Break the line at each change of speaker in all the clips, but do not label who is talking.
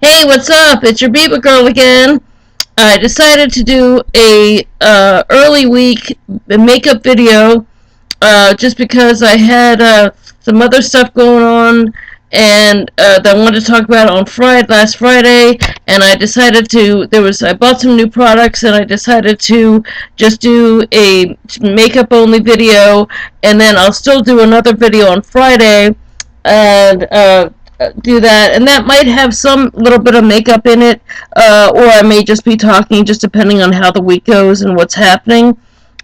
Hey, what's up? It's your BibaGirrrl again. I decided to do a early week makeup video just because I had some other stuff going on and that I wanted to talk about on last Friday, and I decided to I bought some new products and I decided to just do a makeup only video, and then I'll still do another video on Friday and do that, and that might have some little bit of makeup in it, or I may just be talking, just depending on how the week goes and what's happening.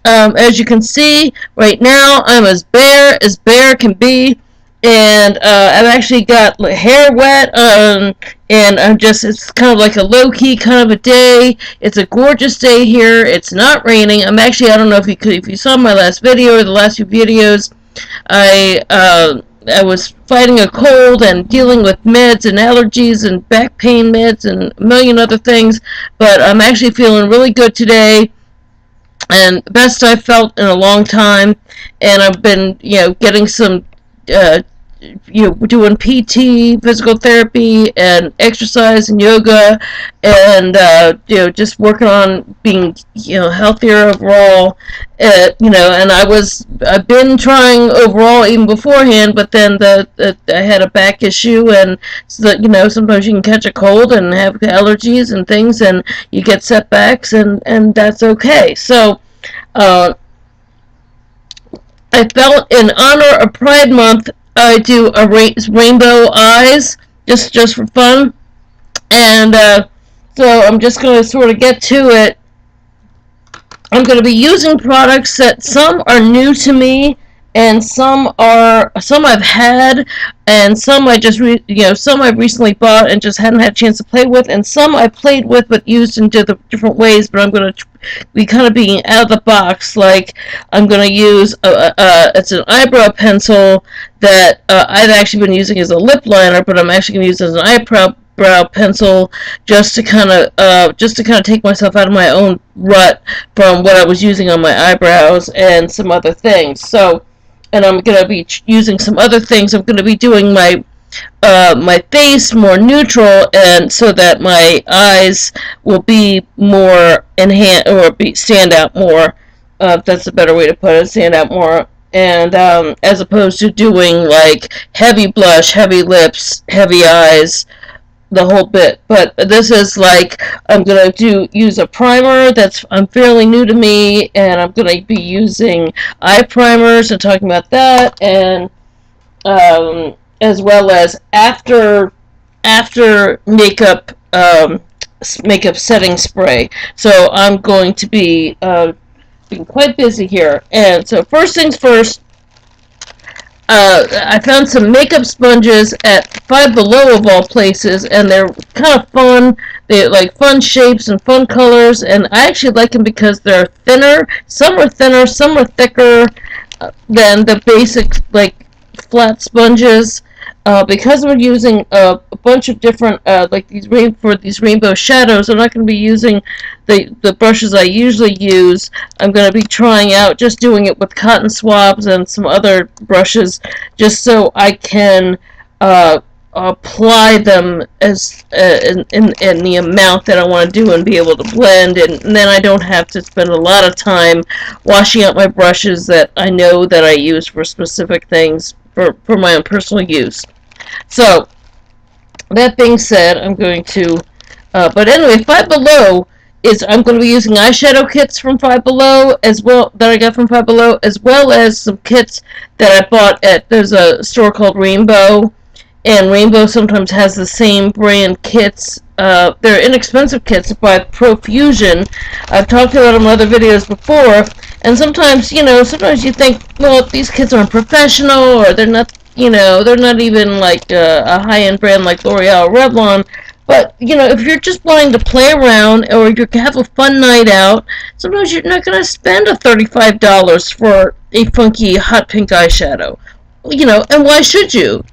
As you can see, right now I'm as bare can be, and I've actually got hair wet, and it's kind of like a low-key kind of a day. It's a gorgeous day here. It's not raining. I don't know if you saw my last video or the last few videos. I was fighting a cold and dealing with meds and allergies and back pain meds and a million other things, but I'm actually feeling really good today, and the best I've felt in a long time. And I've been, getting some, doing PT, physical therapy, and exercise and yoga, and just working on being, healthier overall. And I've been trying overall even beforehand, but then I had a back issue, and so that, sometimes you can catch a cold and have allergies and things, and you get setbacks, and that's okay. So I felt, in honor of Pride Month, I do a rainbow eyes, just for fun, and so I'm just going to sort of get to it. I'm going to be using products that some are new to me, and some I've had, and some some I've recently bought and just hadn't had a chance to play with, and some I played with but used in different ways. But I'm going to be kind of being out of the box. Like, I'm going to use it's an eyebrow pencil that I've actually been using as a lip liner, but I'm actually going to use it as an eyebrow pencil, just to kind of take myself out of my own rut from what I was using on my eyebrows and some other things. So, and I'm going to be using some other things. I'm going to be doing my face more neutral, and so that my eyes will be more enhanced, or stand out more. If that's a better way to put it, stand out more. And as opposed to doing like heavy blush, heavy lips, heavy eyes, the whole bit. But this is like, I'm going to use a primer that's fairly new to me, and I'm going to be using eye primers and talking about that, and as well as after makeup makeup setting spray. So I'm going to be being quite busy here. And so first things first, I found some makeup sponges at Five Below, of all places, and they're kind of fun. They're like fun shapes and fun colors, and I actually like them because they're thinner. Some are thinner, some are thicker than the basic like flat sponges. Because I'm using a bunch of different like for these rainbow shadows, I'm not going to be using the brushes I usually use. I'm going to be trying out just doing it with cotton swabs and some other brushes, just so I can apply them as in the amount that I want to do, and be able to blend, and then I don't have to spend a lot of time washing out my brushes that I know that I use for specific things for my own personal use. So, that being said, I'm going to, but anyway, Five Below I'm going to be using eyeshadow kits from Five Below, that I got from Five Below, as well as some kits that I bought there's a store called Rainbow, and Rainbow sometimes has the same brand kits. They're inexpensive kits by Profusion. I've talked about them in other videos before, and sometimes you think, well, these kits aren't professional, or they're not, they're not even like a high-end brand like L'Oreal or Revlon. But, if you're just wanting to play around, or you have a fun night out, sometimes you're not going to spend $35 for a funky hot pink eyeshadow. And why should you?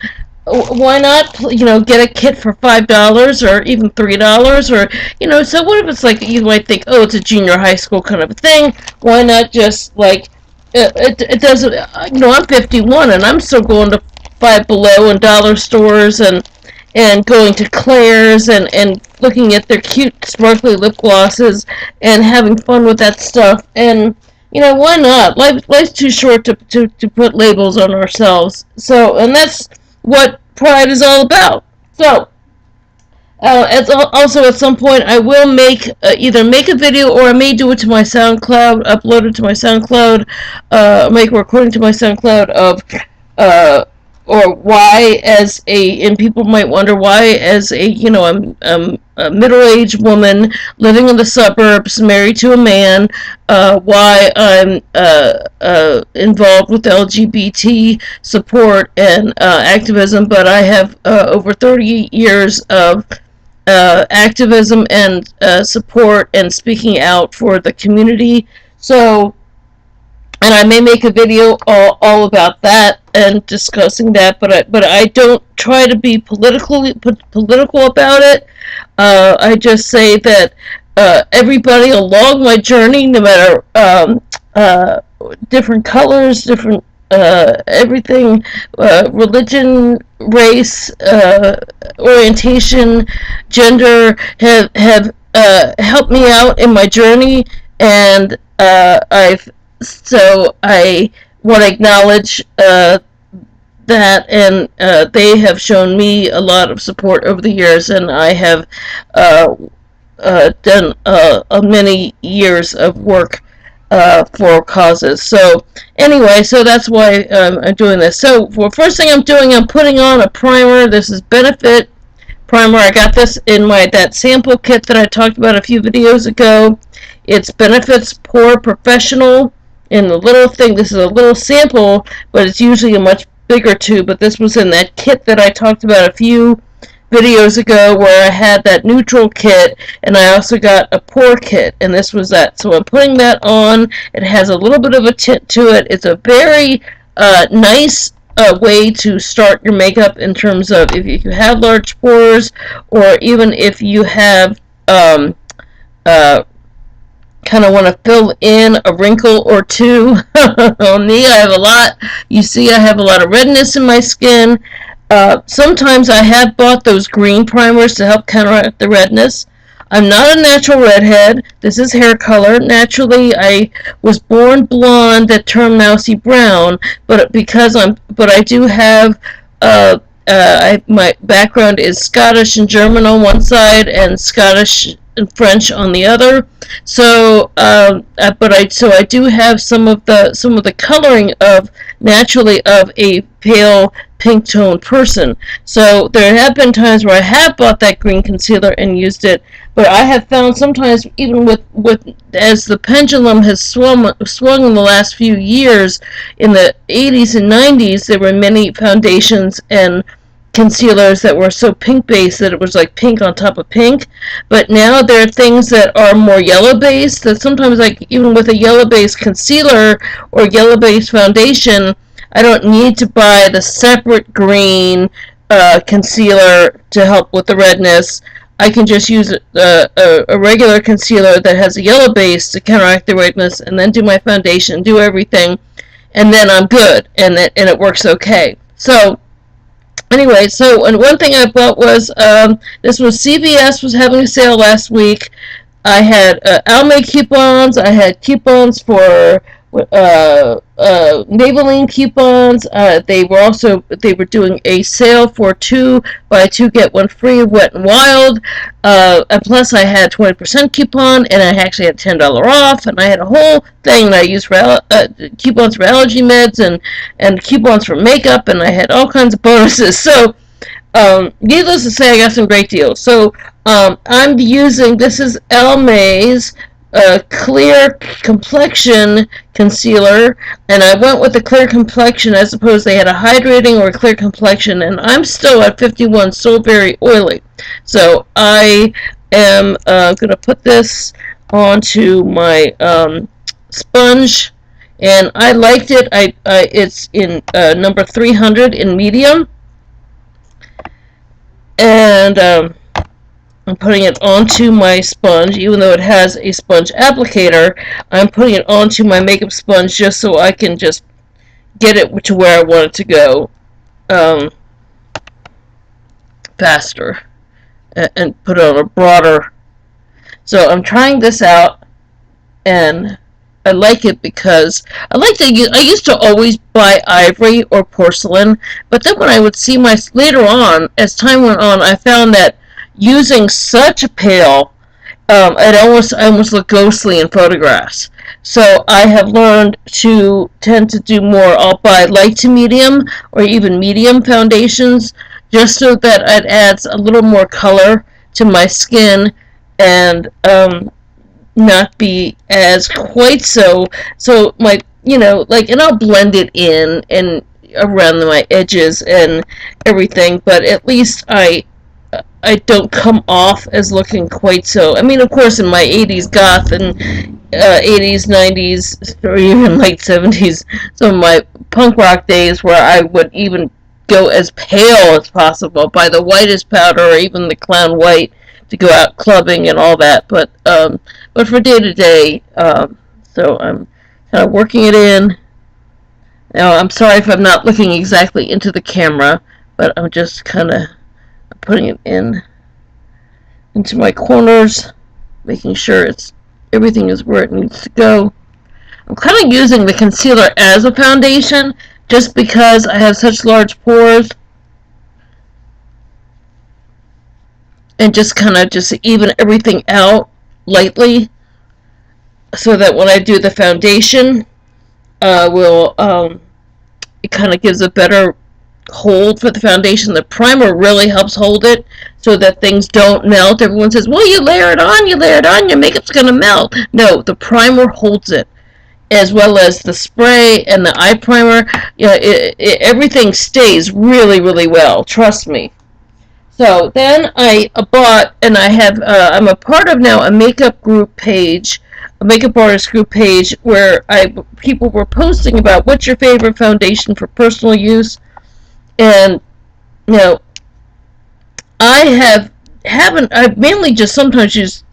Why not, get a kit for $5 or even $3, or, so what if it's like, you might think, oh, it's a junior high school kind of a thing. Why not just, like, it doesn't, I'm 51, and I'm still going to Five Below and dollar stores, and and going to Claire's and looking at their cute sparkly lip glosses and having fun with that stuff. And you know, why not? Life's too short to put labels on ourselves. So, and that's what Pride is all about. So, also at some point I will make either make a video, or I may do it to my SoundCloud, upload it to my SoundCloud, make a recording to my SoundCloud of uh, or why as a, and people might wonder why as a, you know, I'm a middle-aged woman living in the suburbs, married to a man, why I'm involved with LGBT support and activism, but I have over 30 years of activism and support and speaking out for the community. So, and I may make a video all about that and discussing that, but I don't try to be political about it. I just say that everybody along my journey, no matter different colors, different everything, religion, race, orientation, gender, have helped me out in my journey, and I want to acknowledge that, and they have shown me a lot of support over the years, and I have done many years of work for causes. So anyway, so that's why I'm doing this. So for first thing I'm doing, I'm putting on a primer. This is Benefit primer. I got this in that sample kit that I talked about a few videos ago. It's Benefit's Pore Professional in the little thing. This is a little sample, but it's usually a much bigger tube. But this was in that kit that I talked about a few videos ago, where I had that neutral kit, and I also got a pore kit, and this was that. So I'm putting that on. It has a little bit of a tint to it. It's a very nice way to start your makeup, in terms of if you have large pores, or even if you have kind of want to fill in a wrinkle or two. On me, I have a lot. You see, I have a lot of redness in my skin. Sometimes I have bought those green primers to help counteract the redness. I'm not a natural redhead. This is hair color. Naturally, I was born blonde that turned mousy brown, but I do have my background is Scottish and German on one side, and Scottish and French on the other. So, I do have some of the coloring of naturally of a pale pink toned person. So there have been times where I have bought that green concealer and used it, but I have found sometimes, even with as the pendulum has swung in the last few years, in the 80s and 90s, there were many foundations and concealers that were so pink based that it was like pink on top of pink. But now there are things that are more yellow based, that sometimes, like, even with a yellow based concealer or yellow based foundation, I don't need to buy the separate green concealer to help with the redness. I can just use a regular concealer that has a yellow base to counteract the redness, and then do my foundation, do everything, and then I'm good, and it works okay. So anyway, so, and one thing I bought was, this was CVS was having a sale last week. I had Almay coupons. I had coupons for Maybelline coupons. They were doing a sale for 2 buy 2 get 1 free Wet n Wild. And plus I had 20% coupon, and I actually had $10 off, and I had a whole thing that I used for coupons for allergy meds and coupons for makeup, and I had all kinds of bonuses. So needless to say, I got some great deals. So I'm using, this is Almay's clear complexion concealer, and I went with the clear complexion as opposed they had a hydrating or a clear complexion, and I'm still at 51, still very oily. So I am going to put this onto my sponge, and I liked it. It's in number 300 in medium, and I'm putting it onto my sponge. Even though it has a sponge applicator, I'm putting it onto my makeup sponge just so I can just get it to where I want it to go. faster and put on a broader. So I'm trying this out, and I like it because I used to always buy ivory or porcelain, but then when I would see later on, as time went on, I found that using such a pale, I almost look ghostly in photographs. So I have learned to tend to do more. I'll buy light to medium or even medium foundations, just so that it adds a little more color to my skin, and not be as quite so my, and I'll blend it in and around my edges and everything, but at least I don't come off as looking quite so. I mean, of course, in my 80s goth and 80s, 90s, or even late 70s, some of my punk rock days, where I would even go as pale as possible, buy the whitest powder or even the clown white to go out clubbing and all that. But for day to day, so I'm kind of working it in. Now, I'm sorry if I'm not looking exactly into the camera, but I'm just kind of putting it into my corners, making sure everything is where it needs to go. I'm kind of using the concealer as a foundation just because I have such large pores, and just kind of just even everything out lightly, so that when I do the foundation, it kind of gives a better hold for the foundation. The primer really helps hold it so that things don't melt. Everyone says, well, you layer it on, your makeup's gonna melt. No, the primer holds it, as well as the spray and the eye primer. Everything stays really, really well, trust me. So then I bought, and I'm a part of now a makeup group page, a makeup artist group page, where people were posting about what's your favorite foundation for personal use. And I've mainly just sometimes used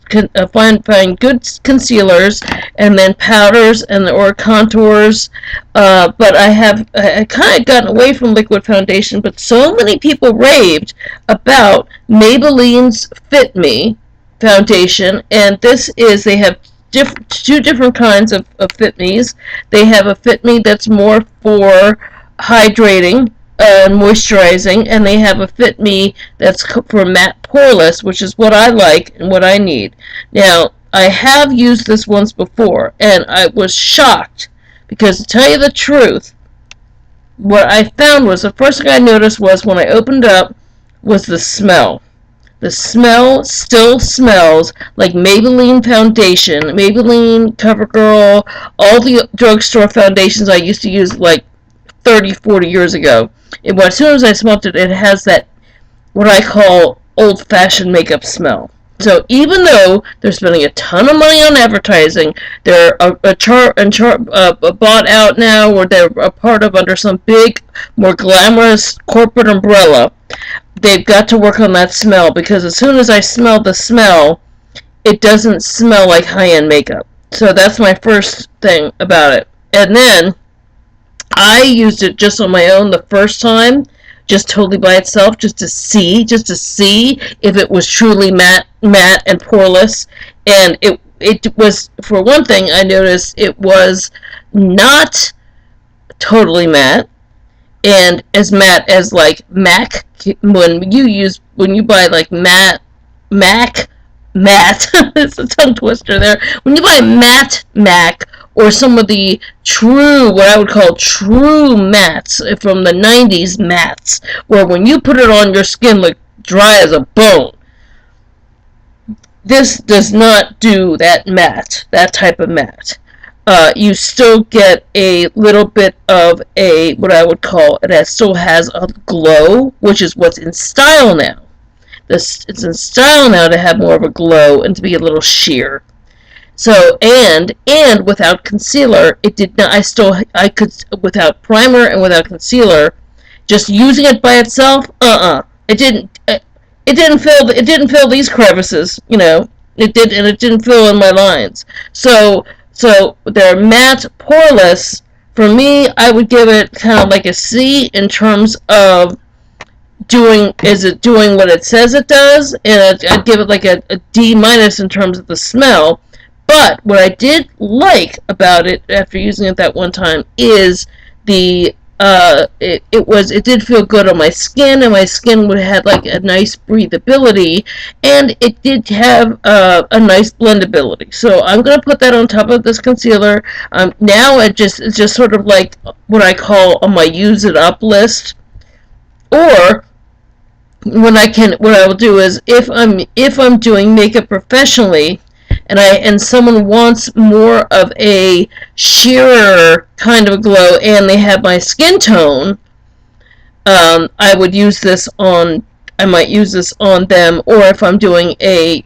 find good concealers, and then powders or contours, but I kind of gotten away from liquid foundation. But so many people raved about Maybelline's Fit Me foundation, and they have two different kinds of Fit Me's. They have a Fit Me that's more for hydrating and moisturizing, and they have a Fit Me that's for matte poreless, which is what I like and what I need. Now, I have used this once before, and I was shocked, because to tell you the truth, what I found was, the first thing I noticed was, when I opened up, was the smell. The smell still smells like Maybelline foundation, Maybelline, CoverGirl, all the drugstore foundations I used to use like 30, 40 years ago. As soon as I smelled it, it has that, what I call, old-fashioned makeup smell. So even though they're spending a ton of money on advertising, they're bought out now, or they're a part of under some big, more glamorous corporate umbrella, they've got to work on that smell, because as soon as I smell the smell, it doesn't smell like high-end makeup. So that's my first thing about it. And then I used it just on my own the first time, just totally by itself, just to see if it was truly matte and poreless. And it was, for one thing, I noticed it was not totally matte, and as matte as like MAC. When you buy like matte, it's a tongue twister there. When you buy matte MAC, or some of the true, what I would call true mattes from the 90s mattes, where when you put it on, your skin looked dry as a bone. This does not do that matte, that type of matte. You still get a little bit of what I would call, it still has a glow, which is what's in style now. It's in style now to have more of a glow and to be a little sheer. So, and without concealer, it did not, I could, without primer and without concealer, just using it by itself, it didn't fill these crevices, it didn't fill in my lines. So they're matte, poreless. For me, I would give it kind of like a C in terms of doing what it says it does, and I'd give it like a D minus in terms of the smell. But what I did like about it after using it that one time is the it did feel good on my skin, and my skin had like a nice breathability, and it did have a nice blendability. So I'm gonna put that on top of this concealer. Now it's just sort of like what I call on my use it up list. Or what I will do is if I'm doing makeup professionally, and someone wants more of a sheerer kind of glow, and they have my skin tone, I would use this on. I might use this on them, or if I'm doing a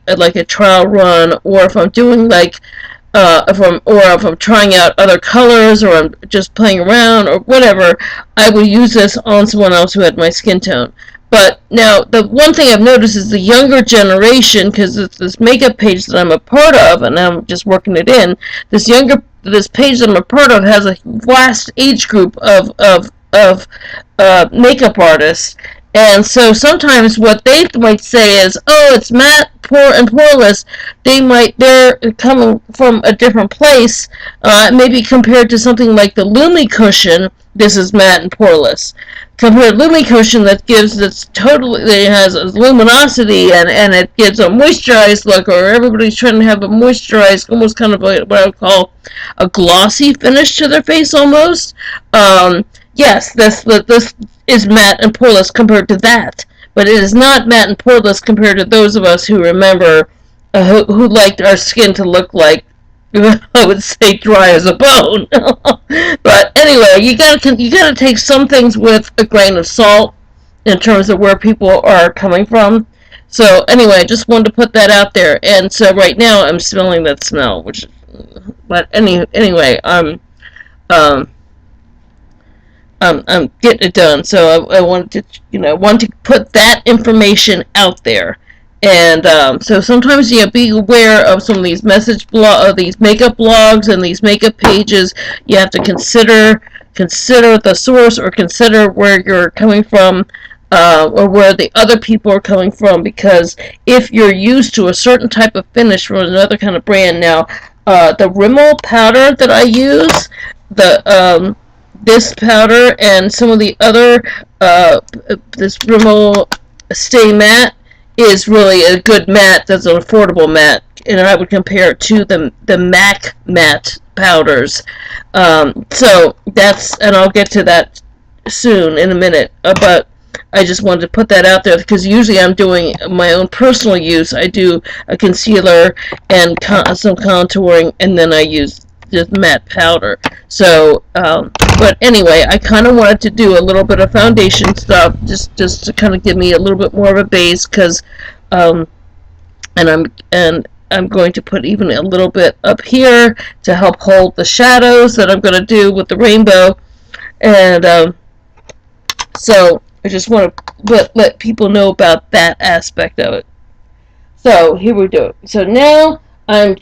trial run, or if I'm doing if I'm trying out other colors, or I'm just playing around, or whatever, I will use this on someone else who had my skin tone. But now, the one thing I've noticed is the younger generation, because it's this makeup page that I'm a part of, and I'm just working it in, this page that I'm a part of has a vast age group of makeup artists. And so sometimes what they might say is, oh, it's matte, and poreless. They're coming from a different place, maybe compared to something like the Lumi Cushion. This is matte and poreless. Compared to Lumi Cushion, that has a luminosity, and it gives a moisturized look, or everybody's trying to have a moisturized, almost kind of what I would call a glossy finish to their face, almost. Yes, this is matte and poreless compared to that, but it is not matte and poreless compared to those of us who remember who liked our skin to look like, I would say, dry as a bone. But anyway, you gotta take some things with a grain of salt in terms of where people are coming from. So anyway, I just wanted to put that out there. And so right now I'm smelling that smell, but anyway, I'm getting it done. So I wanted to put that information out there. And so sometimes be aware of some of these these makeup blogs and these makeup pages. You have to consider the source, or consider where you're coming from, or where the other people are coming from. Because if you're used to a certain type of finish from another kind of brand, now the Rimmel powder that I use, this powder, and some of the other this Rimmel Stay Matte is really a good matte. That's an affordable matte, and I would compare it to the MAC matte powders. So that's, and I'll get to that soon in a minute. But I just wanted to put that out there, because usually I'm doing my own personal use. I do a concealer and some contouring, and then I use just matte powder. So, but anyway, I kind of wanted to do a little bit of foundation stuff, just to kind of give me a little bit more of a base, because, and I'm going to put even a little bit up here to help hold the shadows that I'm going to do with the rainbow, and so I just want to let people know about that aspect of it. So here we do it. So now I'm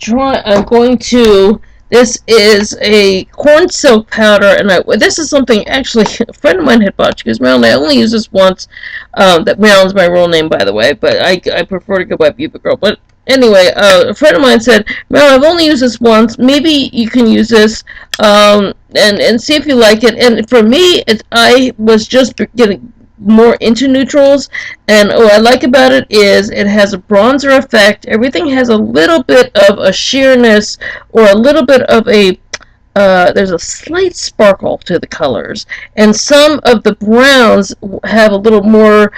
going to. This is a corn silk powder, and this is something actually a friend of mine had bought, because Marilyn, I only use this once. That Marilyn's my real name, by the way, but I prefer to go by BibaGirrrl. But anyway, a friend of mine said, Marilyn, I've only used this once. Maybe you can use this and see if you like it. And for me, I was just getting more into neutrals, and what I like about it is it has a bronzer effect. Everything has a little bit of a sheerness, or a little bit of a there's a slight sparkle to the colors, and some of the browns have a little more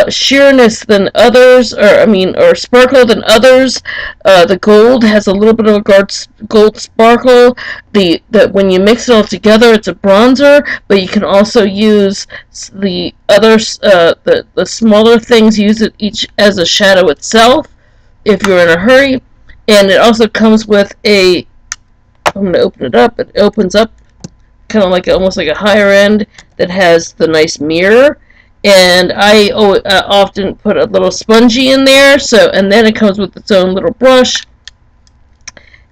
sheerness than others, or sparkle than others. The gold has a little bit of a gold sparkle. When you mix it all together, it's a bronzer, but you can also use the others, the smaller things, use it each as a shadow itself if you're in a hurry. And it also comes with I'm going to open it up. It opens up kind of like almost like a higher end that has the nice mirror. And I often put a little spongy in there. And then it comes with its own little brush.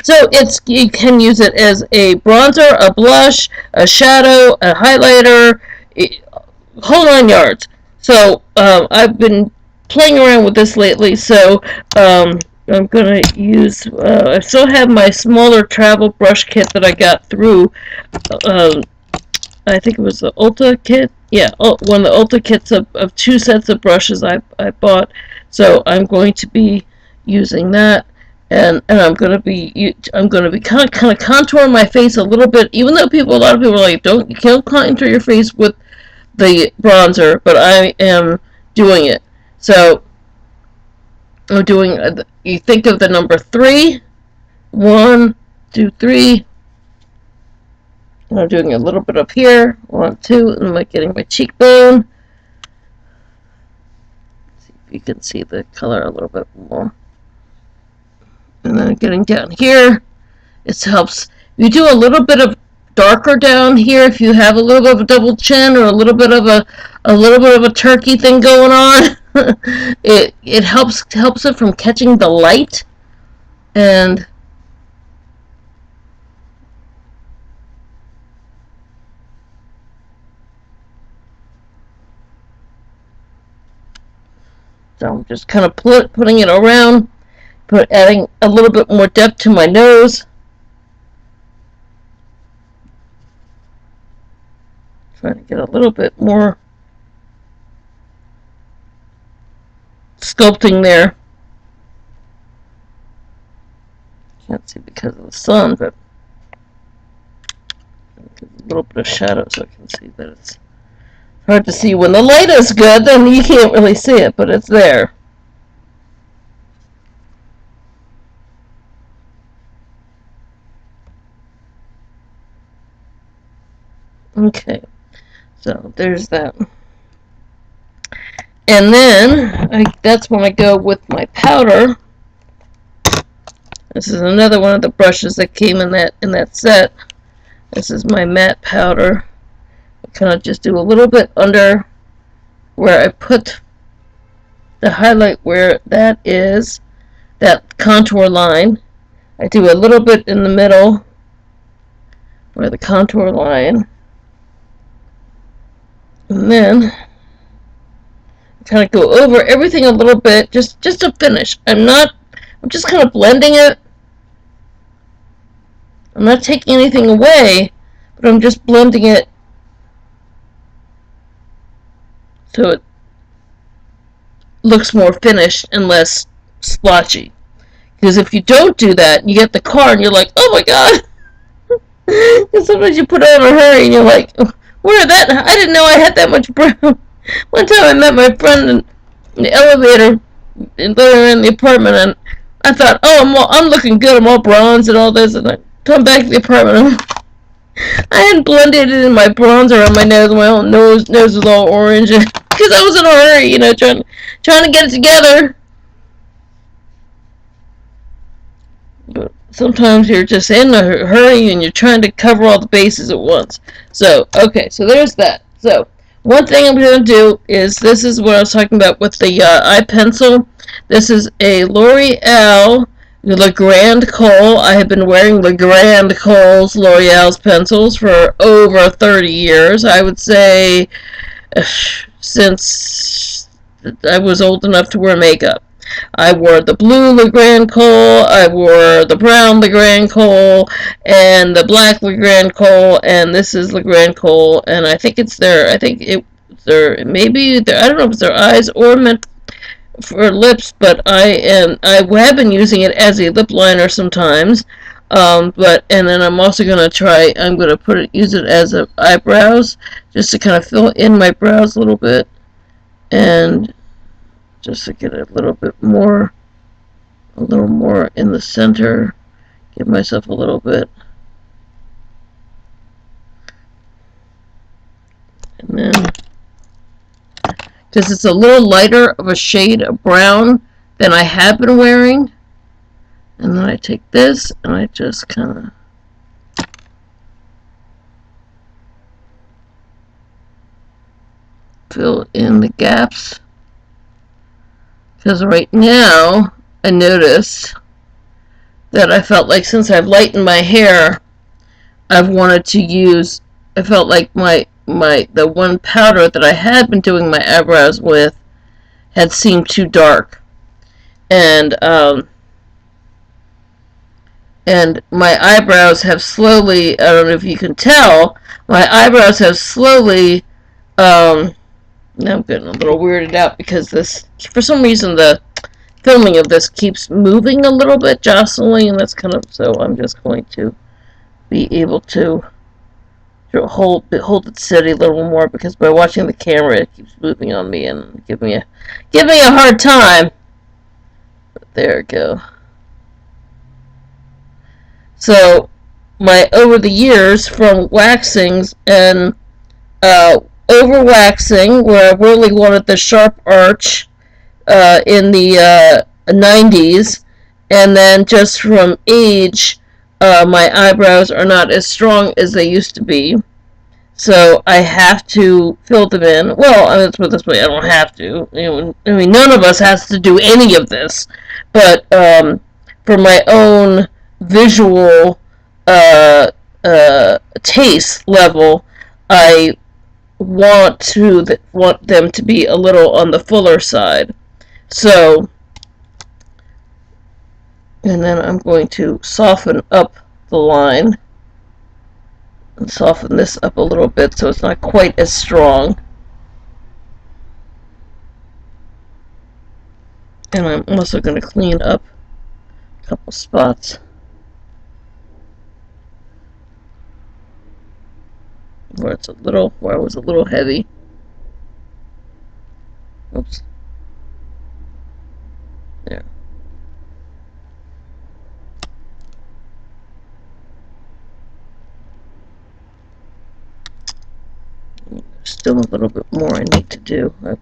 So you can use it as a bronzer, a blush, a shadow, a highlighter, whole 9 yards. So I've been playing around with this lately, so I'm going to use, I still have my smaller travel brush kit that I got through, I think it was the Ulta kit. Yeah, one of the Ulta kits of 2 sets of brushes I bought. So I'm going to be using that, and I'm going to be kind of contour my face a little bit. Even though a lot of people are like, you can't contour your face with the bronzer, but I am doing it. So I'm doing. You think of the number 3, 1, 2, 3. I'm doing a little bit up here, 1, 2, and I'm getting my cheekbone. See if you can see the color a little bit more. And then getting down here, it helps. You do a little bit of darker down here if you have a little bit of a double chin or a little bit of a turkey thing going on. it helps it from catching the light, and so I'm just kind of putting it around, adding a little bit more depth to my nose. Trying to get a little bit more sculpting there. Can't see because of the sun, but a little bit of shadow so I can see that it's hard to see. When the light is good, then you can't really see it, but it's there. Okay, so there's that. And then that's when I go with my powder. This is another one of the brushes that came in that set. This is my matte powder. I kind of just do a little bit under where I put the highlight, where that is, that contour line. I do a little bit in the middle where the contour line. And then kind of go over everything a little bit, just to finish. I'm just kind of blending it. I'm not taking anything away, but I'm just blending it so it looks more finished and less splotchy. Because if you don't do that, you get the car and you're like, oh my god! And sometimes you put it on a hurry and you're like, where that? I didn't know I had that much brown. One time I met my friend in the elevator and later in the apartment, and I thought, oh, I'm looking good. I'm all bronze and all this, and I come back to the apartment. I hadn't blended it in my bronzer on my nose. My whole nose was all orange because I was in a hurry, trying to get it together. But sometimes you're just in a hurry and you're trying to cover all the bases at once. So, okay, so there's that. So, one thing I'm going to do is, this is what I was talking about with the eye pencil. This is a L'Oreal Le Grand Kohl. I have been wearing Le Grand Kohl's L'Oreal's pencils for over 30 years. I would say since I was old enough to wear makeup. I wore the blue Le Grand Kohl, I wore the brown Le Grand Kohl, and the black Le Grand Kohl, and this is Le Grand Kohl, and I think it's their, I don't know if it's their eyes or meant for lips, but I have been using it as a lip liner sometimes, and then I'm also going to use it as eyebrows, just to kind of fill in my brows a little bit, and just to get a little more in the center, give myself a little bit, and then, because it's a little lighter of a shade of brown than I have been wearing, and then I take this and I just kind of fill in the gaps. Because right now, I noticed that I felt like since I've lightened my hair, I felt like the one powder that I had been doing my eyebrows with had seemed too dark. And my eyebrows have slowly, I don't know if you can tell, my eyebrows have slowly, now I'm getting a little weirded out because this, for some reason, the filming of this keeps moving a little bit, jostling, and that's kind of, so I'm just going to be able to hold it steady a little more, because by watching the camera it keeps moving on me and give me a hard time. But there we go. So over the years, from waxings and over waxing, where I really wanted the sharp arch in the 90s, and then just from age, my eyebrows are not as strong as they used to be, so I have to fill them in. Well, let's put it this way, I don't have to. I mean, none of us has to do any of this, but for my own visual taste level, I want them to be a little on the fuller side. So, and then I'm going to soften up the line and soften this up a little bit so it's not quite as strong. And I'm also going to clean up a couple spots where I was a little heavy. Oops. There. There's still a little bit more I need to do. I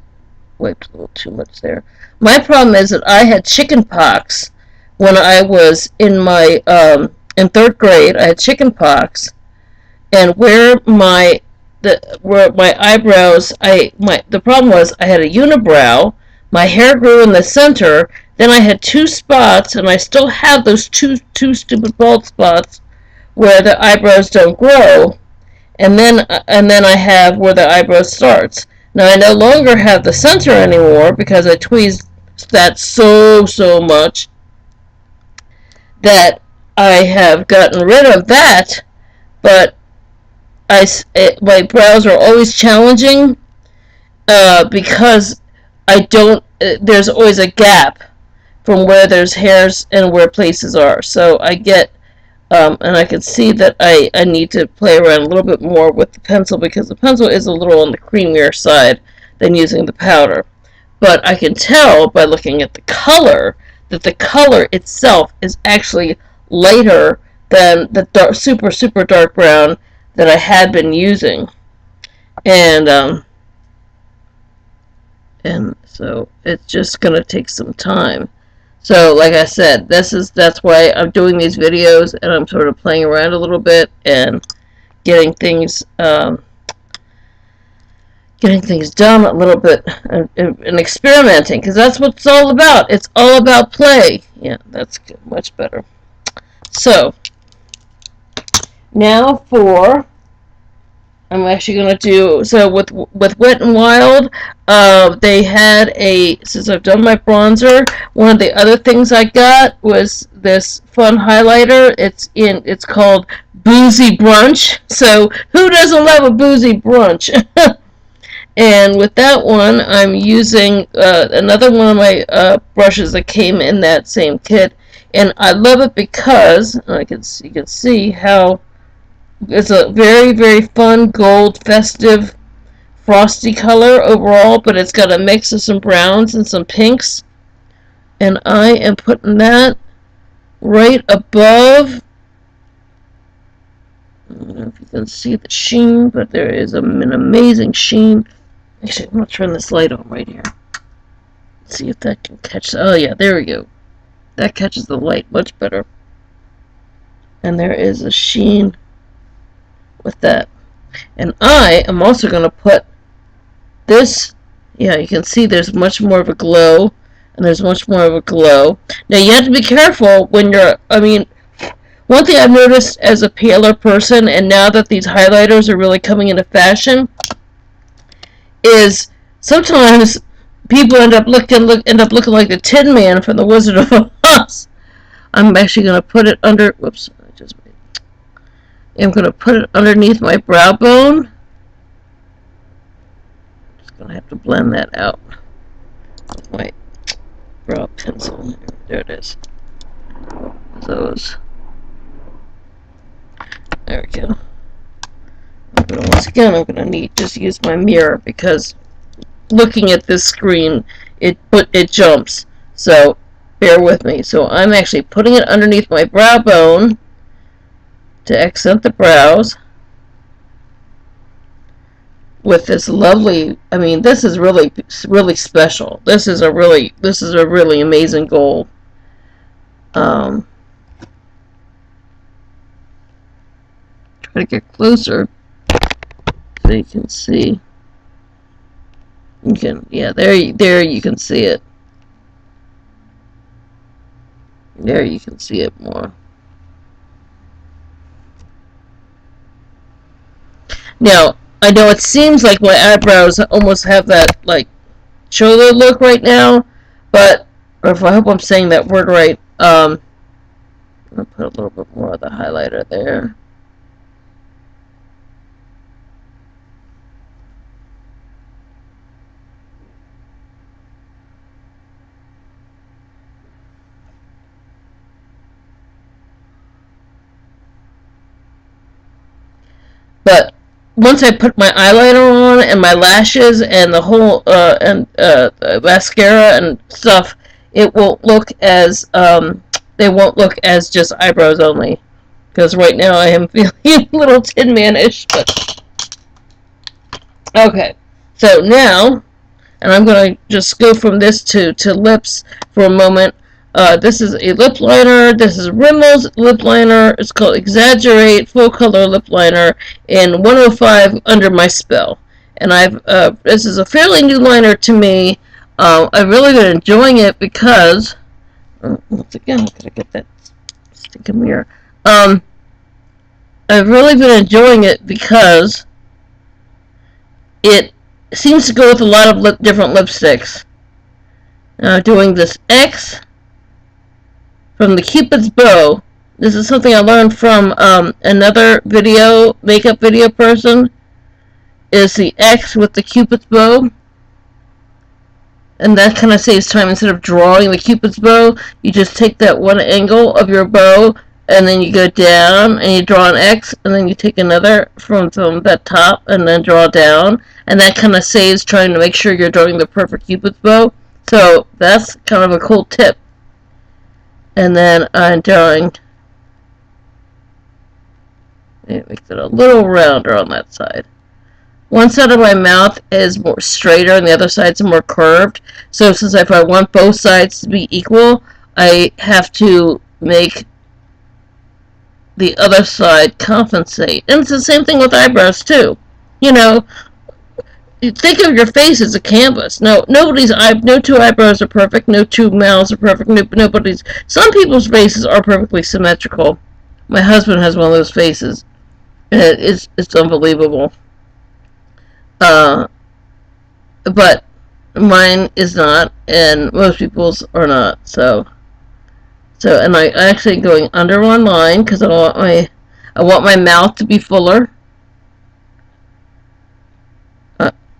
wiped a little too much there. My problem is that I had chicken pox when I was in my in 3rd grade. I had chicken pox, and where my eyebrows, the problem was I had a unibrow. My hair grew in the center. Then I had 2 spots, and I still have those two stupid bald spots where the eyebrows don't grow. And then I have where the eyebrow starts. Now I no longer have the center anymore because I tweezed that so much that I have gotten rid of that. But my brows are always challenging because there's always a gap from where there's hairs and where places are. So I get, and I can see that I need to play around a little bit more with the pencil, because the pencil is a little on the creamier side than using the powder. But I can tell by looking at the color that the color itself is actually lighter than the super dark brown that I had been using. And so it's just going to take some time. So, like I said, that's why I'm doing these videos, and I'm sort of playing around a little bit and getting things done a little bit and experimenting, because that's what it's all about. It's all about play. Yeah, that's good. Much better. So, now I'm actually going to do, so with Wet n Wild, they had since I've done my bronzer, one of the other things I got was this fun highlighter. It's called Boozy Brunch. So who doesn't love a boozy brunch? And with that one, I'm using another one of my brushes that came in that same kit, and I love it because you can see how it's a very fun gold festive frosty color overall, but it's got a mix of some browns and some pinks, and I am putting that right above. I don't know if you can see the sheen, but there is an amazing sheen. Actually, I'm going to turn this light on right here. Let's see if that can catch. Oh yeah, there we go. That catches the light much better. And there is a sheen with that. And I am also going to put this. Yeah, you can see there's much more of a glow. And there's much more of a glow. Now you have to be careful when you're, One thing I've noticed as a paler person, and now that these highlighters are really coming into fashion, is sometimes people end up looking like the Tin Man from the Wizard of Oz. I'm actually going to put it under. Whoops! I'm going to put it underneath my brow bone. Just going to have to blend that out with my brow pencil. There it is. Those. There we go. Once again, I'm going to just use my mirror because looking at this screen, it jumps. So bear with me. So I'm actually putting it underneath my brow bone to accent the brows with this lovely. I mean, this is really special. This is a really amazing gold. Try to get closer so you can see. You can, yeah, there you can see it. There you can see it more. Now, I know it seems like my eyebrows almost have that, like, shoulder look right now, but, or if I hope I'm saying that word right, I'm going to put a little bit more of the highlighter there. But once I put my eyeliner on and my lashes and the whole mascara and stuff, it won't look as they won't look as just eyebrows only. Because right now I am feeling a little Tin Man-ish. But okay, so now, and I'm gonna just go from this to lips for a moment. This is a lip liner. This is Rimmel's lip liner. It's called Exaggerate Full Color Lip Liner in 105 Under My Spell. And this is a fairly new liner to me. I've really been enjoying it because, once again, I'm gonna get that stinking mirror. I've really been enjoying it because it seems to go with a lot of different lipsticks. Doing this X from the Cupid's Bow. This is something I learned from another makeup video person, is the X with the Cupid's Bow. And that kind of saves time. Instead of drawing the Cupid's bow, you just take that one angle of your bow, and then you go down, and you draw an X, and then you take another from that top, and then draw down. And that kind of saves trying to make sure you're drawing the perfect Cupid's bow. So that's kind of a cool tip. And then I'm drawing, it makes it a little rounder on that side. One side of my mouth is more straighter and the other side's more curved. So since if I want both sides to be equal, I have to make the other side compensate. And it's the same thing with eyebrows too. You know, you think of your face as a canvas. No two eyebrows are perfect. No two mouths are perfect. Some people's faces are perfectly symmetrical. My husband has one of those faces. It's unbelievable. But mine is not, and most people's are not. So, and I actually going under one line because I want my mouth to be fuller.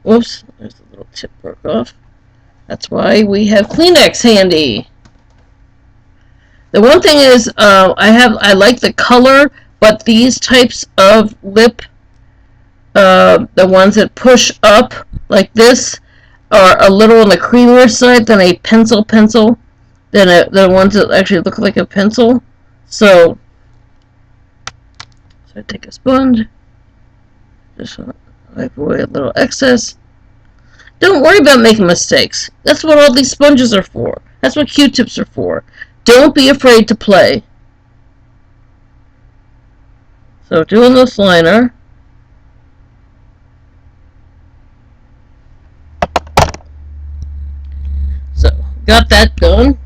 Whoops, there's a little tip broke off. That's why we have Kleenex handy. The one thing is, I like the color, but these types of lip, the ones that push up like this, are a little on the creamier side than a pencil, than the ones that actually look like a pencil. So I take a sponge, just wipe away a little excess. Don't worry about making mistakes. That's what all these sponges are for. That's what Q-tips are for. Don't be afraid to play. So doing this liner. So got that done.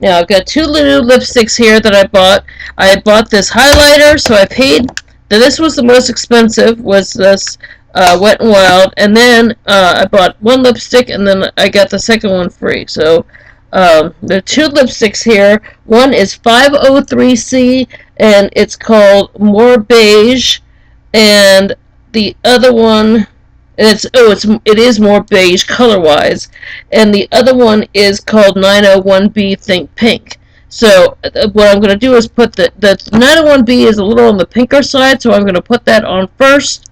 Now I've got two new lipsticks here that I bought. I bought this highlighter, so I paid. This was the most expensive. Was this Wet n Wild, and then I bought one lipstick, and then I got the second one free. So there are two lipsticks here. One is 503C, and it's called More Beige, and the other one, it is more beige color wise, and the other one is called 901B Think Pink. So what I'm going to do is put the 901B is a little on the pinker side, so I'm going to put that on first,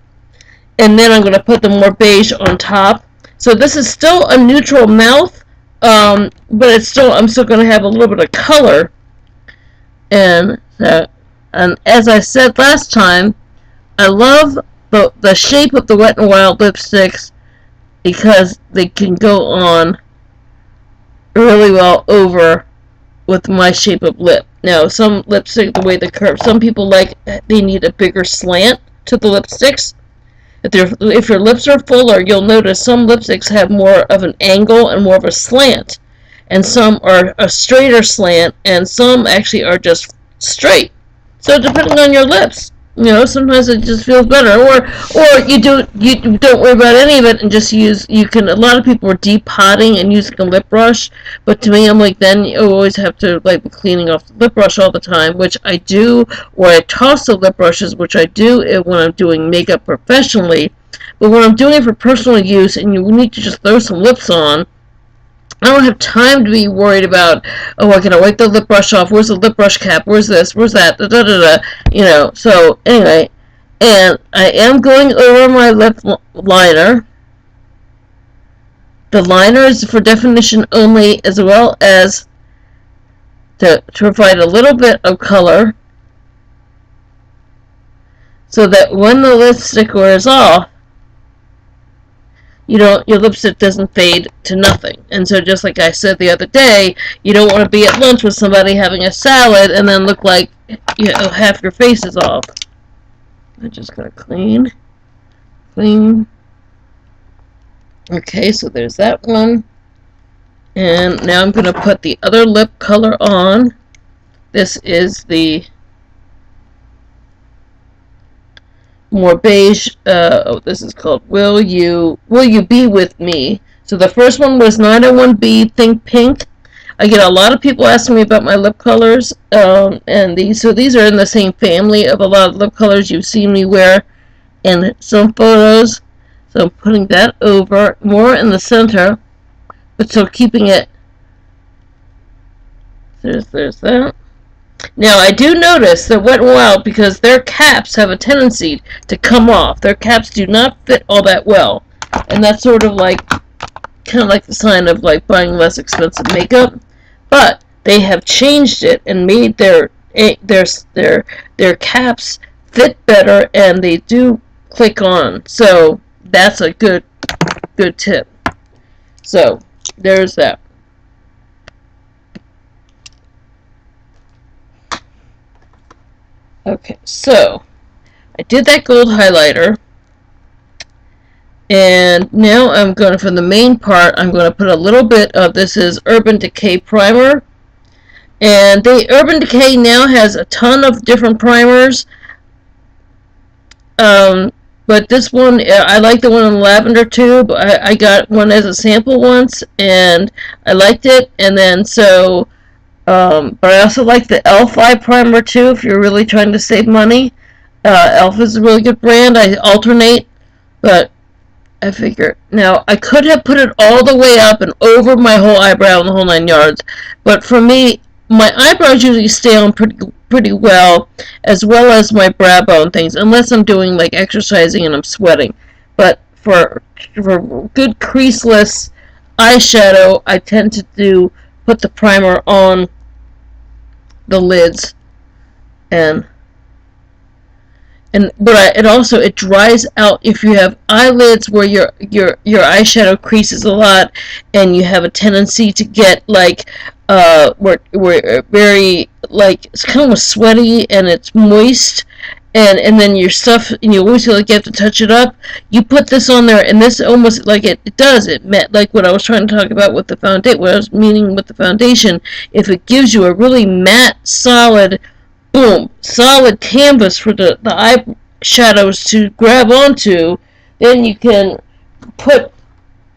and then I'm going to put the more beige on top. So this is still a neutral mouth, but I'm still going to have a little bit of color. And as I said last time, I love the shape of the Wet n Wild lipsticks because they can go on really well over with my shape of lip. Now, some lipstick, the way they curve, some people they need a bigger slant to the lipsticks. If your lips are fuller, you'll notice some lipsticks have more of an angle and more of a slant, and some are a straighter slant, and some actually are just straight. So depending on your lips, sometimes it just feels better, or you don't worry about any of it and just use. A lot of people are depotting and using a lip brush, but to me, I'm like, then you always have to be cleaning off the lip brush all the time, which I do, or I toss the lip brushes, which I do when I'm doing makeup professionally. But when I'm doing it for personal use, and you need to just throw some lips on, I don't have time to be worried about, oh, I gotta wipe the lip brush off, where's the lip brush cap, where's this, where's that, so anyway, and I am going over my lip liner. The liner is for definition only, as well as to provide a little bit of color, so that when the lipstick wears off, your lipstick doesn't fade to nothing. And so just like I said the other day, you don't want to be at lunch with somebody having a salad and then look like half your face is off. I just gotta clean. Okay, so there's that one. And now I'm gonna put the other lip color on. This is the more beige. This is called Will You Be With Me. So the first one was 901B Think Pink. I get a lot of people asking me about my lip colors, and these are in the same family of a lot of lip colors you've seen me wear in some photos. So I'm putting that over more in the center, but still keeping it. There's that. Now, I do notice that Wet n Wild, because their caps have a tendency to come off. Their caps do not fit all that well. And that's sort of kind of like the sign of buying less expensive makeup. But they have changed it and made their caps fit better, and they do click on. So that's a good tip. So there's that. Okay, so I did that gold highlighter, and now I'm going to, for the main part, I'm going to put a little bit of, this is Urban Decay primer, and Urban Decay now has a ton of different primers, but this one, I like the one in lavender tube. I got one as a sample once, and I liked it, and then so but I also like the e.l.f. eye primer too, if you're really trying to save money. e.l.f. is a really good brand. I alternate, but I figure, now I could have put it all the way up and over my whole eyebrow and the whole 9 yards, but for me, my eyebrows usually stay on pretty well as my brow bone things, unless I'm doing exercising and I'm sweating. But for good creaseless eyeshadow, I tend to put the primer on the lids, but it dries out if you have eyelids where your eyeshadow creases a lot, and you have a tendency to get where very it's kind of sweaty and it's moist, and then your stuff, and you always feel like you have to touch it up. You put this on there, and this almost like it does. It met like what I was trying to talk about with the foundation. What I was meaning with the foundation. If it gives you a really matte, solid, boom, solid canvas for the eyeshadows to grab onto, then you can put.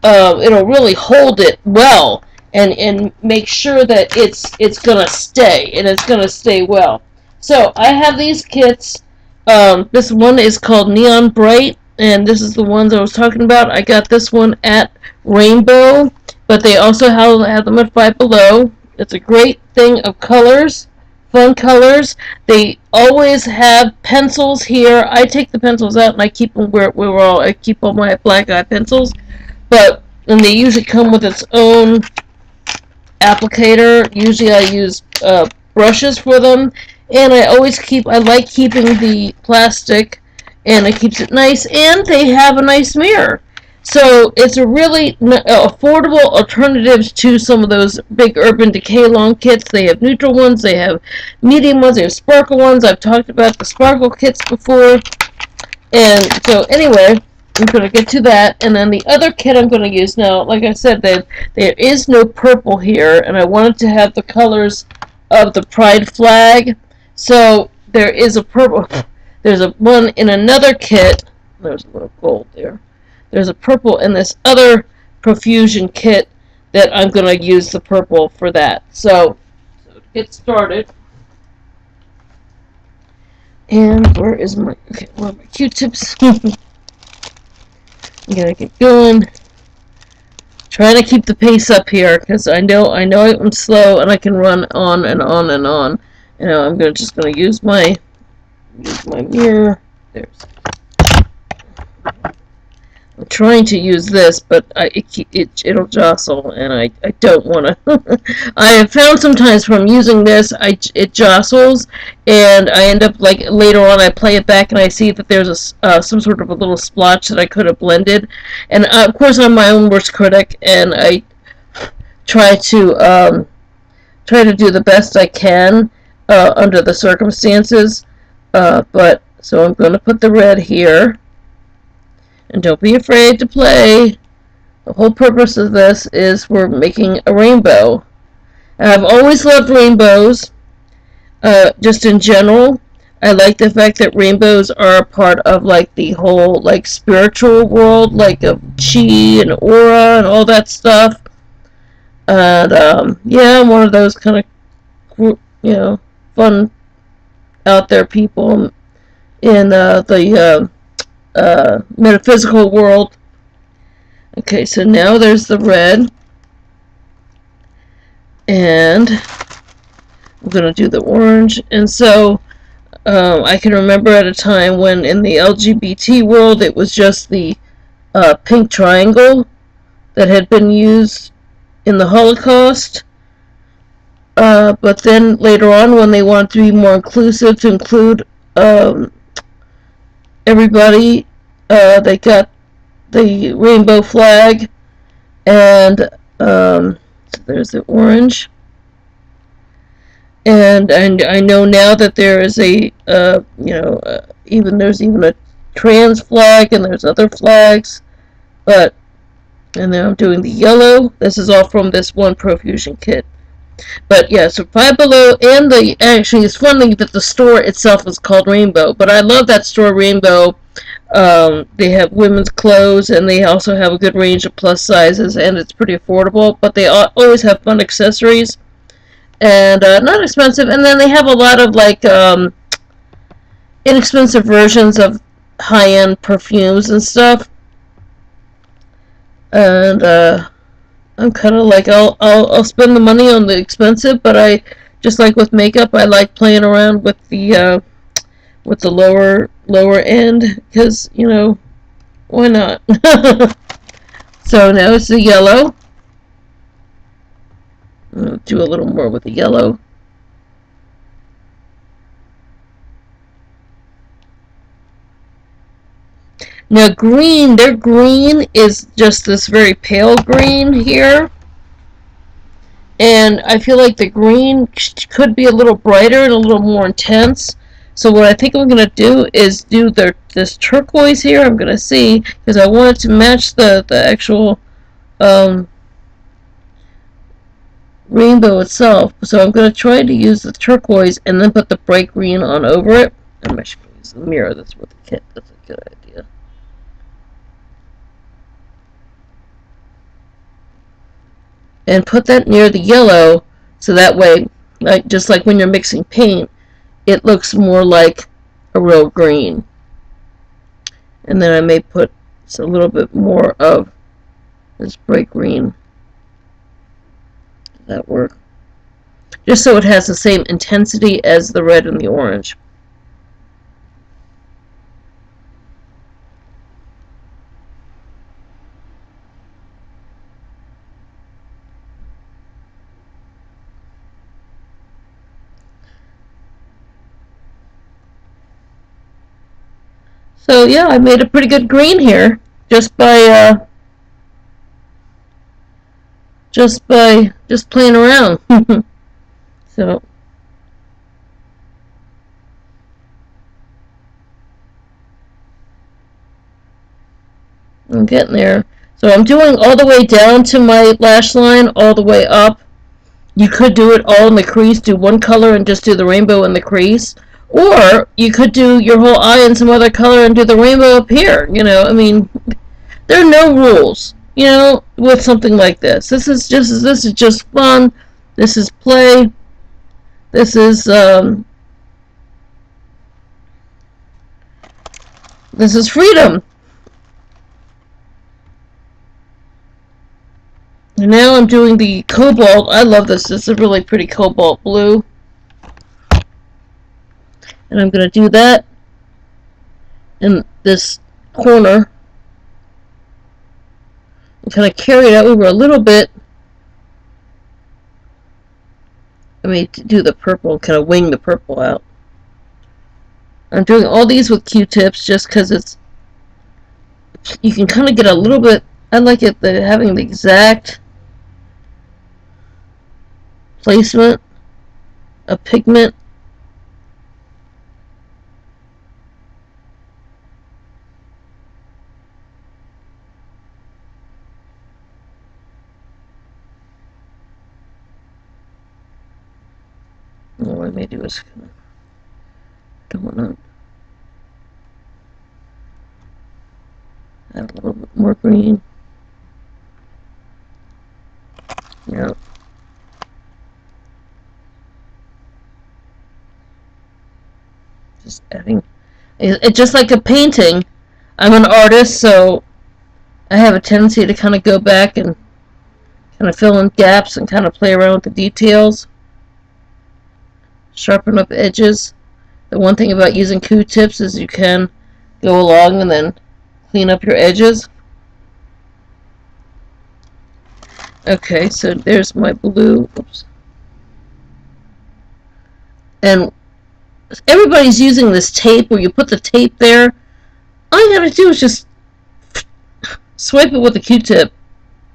It'll really hold it well, and make sure that it's gonna stay, and it's gonna stay well. So I have these kits. This one is called Neon Bright, and this is the ones I was talking about. I got this one at Rainbow, but they also have them at Five Below. It's a great thing of colors, fun colors. They always have pencils here. I take the pencils out and I keep them I keep all my black eye pencils, but and they usually come with its own applicator. Usually I use brushes for them, and I like keeping the plastic, and it keeps it nice, and they have a nice mirror. So it's a really affordable alternative to some of those big Urban Decay long kits. They have neutral ones, they have medium ones, they have sparkle ones. I've talked about the sparkle kits before. And so anyway, I'm going to get to that. And then the other kit I'm going to use now, like I said, there is no purple here, and I wanted to have the colors of the Pride flag. So there is a purple. There's a one in another kit. There's a little gold there. There's a purple in this other Profusion kit that I'm going to use the purple for that. So to get started. And where are my Q-tips? I'm going to get going. Trying to keep the pace up here, because I know I'm slow, and I can run on and on and on. You know, I'm just going to use my mirror. There's. I'm trying to use this, but it'll jostle, and I don't want to. I have found sometimes from using this, it jostles, and I end up, like, later on I play it back and I see that there's some sort of a little splotch that I could have blended. And of course I'm my own worst critic, and I try to do the best I can under the circumstances. But so I'm going to put the red here. And don't be afraid to play. The whole purpose of this is we're making a rainbow. And I've always loved rainbows. Just in general, I like the fact that rainbows are a part of, like, the whole, like, spiritual world, like of chi and aura and all that stuff. And yeah, I'm one of those kind of, fun out there people in the metaphysical world. Okay, so now there's the red, and I'm going to do the orange. And so I can remember at a time when in the LGBT world it was just the pink triangle that had been used in the Holocaust. But then later on, when they wanted to be more inclusive, to include everybody, they got the rainbow flag, and so there's the orange. And I know now that there is there's even a trans flag, and there's other flags, and then I'm doing the yellow. This is all from this one Profusion kit. But yeah, so Five Below, and actually it's funny that the store itself is called Rainbow, but I love that store Rainbow. They have women's clothes, and they also have a good range of plus sizes, and it's pretty affordable, but they always have fun accessories, and not expensive. And then they have a lot of, like, inexpensive versions of high-end perfumes and stuff. And I'm kind of like, I'll spend the money on the expensive, but I just, like with makeup, I like playing around with the lower end, because, why not? So now it's the yellow. I'll do a little more with the yellow. Now their green is just this very pale green here. And I feel like the green could be a little brighter and a little more intense. So what I think I'm going to do is do this turquoise here. I'm going to see, because I want it to match the actual rainbow itself. So I'm going to try to use the turquoise and then put the bright green on over it. I'm actually going to use the mirror. That's what the kit. That's a good idea. And put that near the yellow, so that way, like just like when you're mixing paint, it looks more like a real green. And then I may put a little bit more of this bright green. Does that work? Just so it has the same intensity as the red and the orange. So yeah, I made a pretty good green here just by just playing around. So I'm getting there. So I'm doing all the way down to my lash line, all the way up. You could do it all in the crease, do one color and just do the rainbow in the crease. Or you could do your whole eye in some other color and do the rainbow up here. You know, I mean, there are no rules, you know, with something like this. This is just fun. This is play. This is freedom. And now I'm doing the cobalt. I love this. This is a really pretty cobalt blue. And I'm going to do that in this corner. And kind of carry it over a little bit. Let me do the purple, kind of wing the purple out. I'm doing all these with Q-tips just because it's, you can kind of get a little bit, I like it having the exact placement of pigment. What I may do is kind of, don't want to add a little bit more green. Yeah. Just adding. It's just like a painting. I'm an artist, so I have a tendency to kind of go back and kind of fill in gaps and kind of play around with the details. Sharpen up edges. The one thing about using Q-tips is you can go along and then clean up your edges. Okay, so there's my blue. Oops. And everybody's using this tape where you put the tape there. All you gotta do is just swipe it with a Q-tip.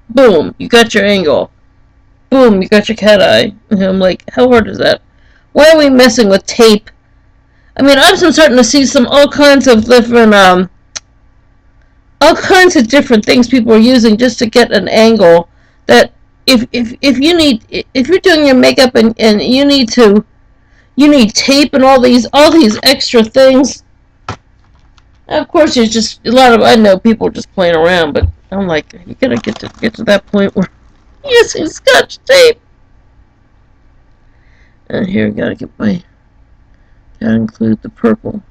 Boom, you got your angle. Boom, you got your cat eye. And I'm like, how hard is that? Why are we messing with tape? I mean, I'm starting to see all kinds of different things people are using just to get an angle. That if you're doing your makeup and you need tape and all these extra things. Of course, there's just I know people are just playing around, but I'm like, you gotta get to that point where you're using Scotch tape. And here, I gotta include the purple.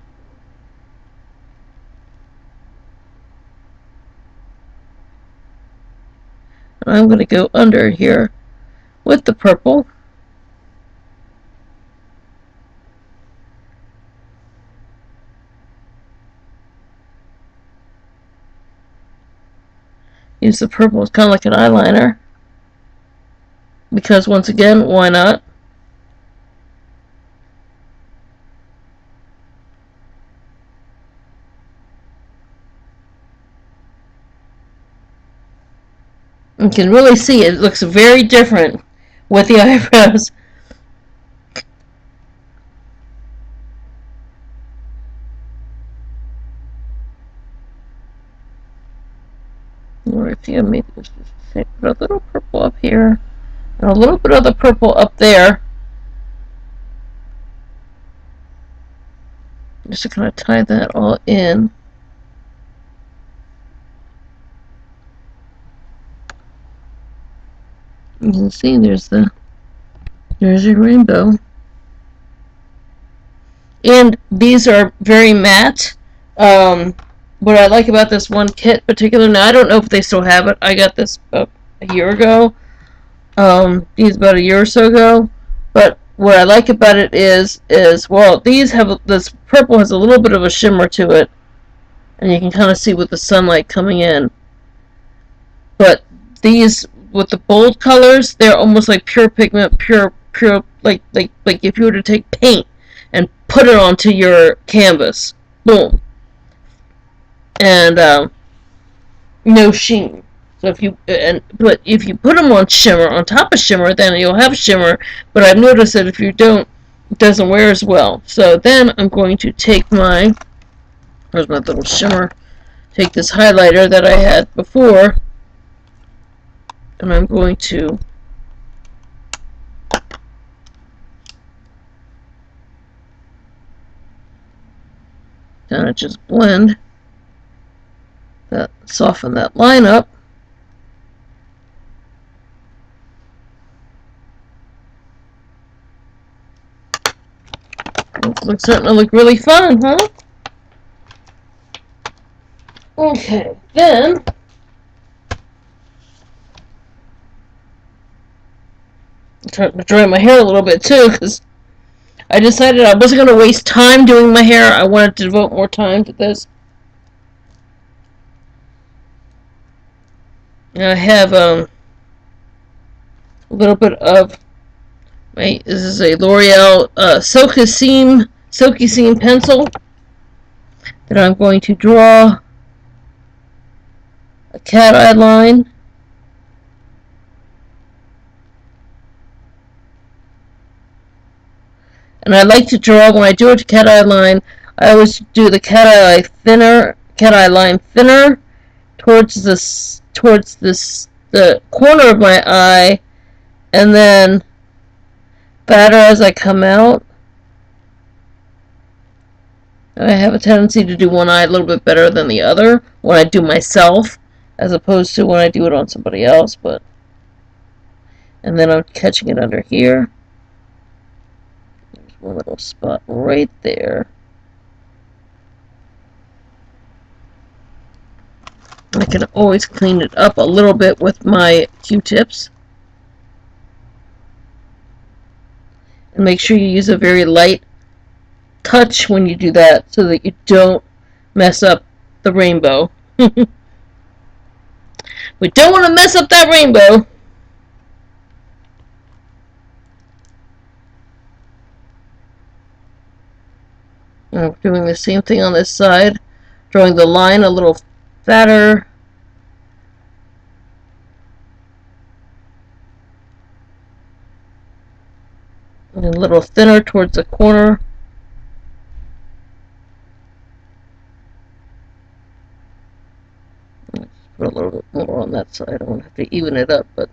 And I'm gonna go under here with the purple. Use the purple as kind of like an eyeliner. Because once again, why not? You can really see it looks very different with the eyebrows. Yeah, maybe let's just put a little purple up here and a little bit of the purple up there. Just to kind of tie that all in. You can see there's your rainbow. And these are very matte. What I like about this one kit particular, now I don't know if they still have it. I got this about a year ago. These about a year or so ago. But what I like about it is well, these have, this purple has a little bit of a shimmer to it. And you can kind of see with the sunlight coming in. But these, with the bold colors, they're almost like pure pigment, pure, like if you were to take paint and put it onto your canvas. Boom. And no sheen. So but if you put them on shimmer, on top of shimmer, then you'll have shimmer. But I've noticed that if you don't, it doesn't wear as well. So then I'm going to take my, where's my little shimmer? Take this highlighter that I had before, and I'm going to kind of just blend that, soften that line up. Looks starting to look really fun, huh? Okay, then I'm trying to dry my hair a little bit too, because I decided I wasn't going to waste time doing my hair. I wanted to devote more time to this. And I have a little bit of this is a L'Oreal Silky Seam pencil that I'm going to draw a cat eye line. And I like to draw, when I do a cat eye line, I always do the cat eye line thinner towards the corner of my eye, and then fatter as I come out. I have a tendency to do one eye a little bit better than the other when I do myself, as opposed to when I do it on somebody else. But, and then I'm catching it under here. There's one little spot right there. I can always clean it up a little bit with my Q-tips. And make sure you use a very light touch when you do that, so that you don't mess up the rainbow. We don't want to mess up that rainbow. I'm doing the same thing on this side, drawing the line a little fatter. And a little thinner towards the corner. Let's put a little bit more on that side. I don't have to even it up, but